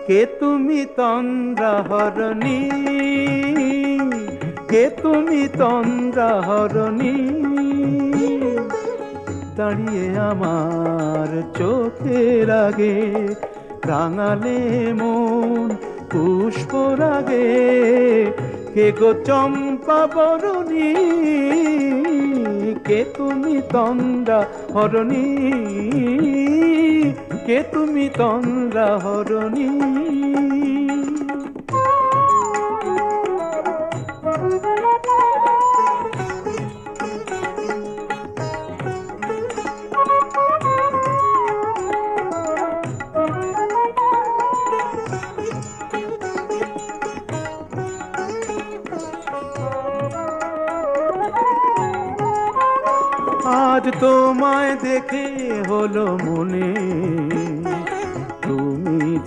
কে তুমি তন্দ্রাহরণী, কে তুমি তন্দ্রাহরণী, দাঁড়িয়ে আমার চোখের আগে রাঙালে মন পুষ্পরাগে। কে গো চম্পা বরণী, কে তুমি তন্দ্রাহরণী, কে তুমি তন্দ্রাহরণী। আজ তোমায় দেখে হলো মনে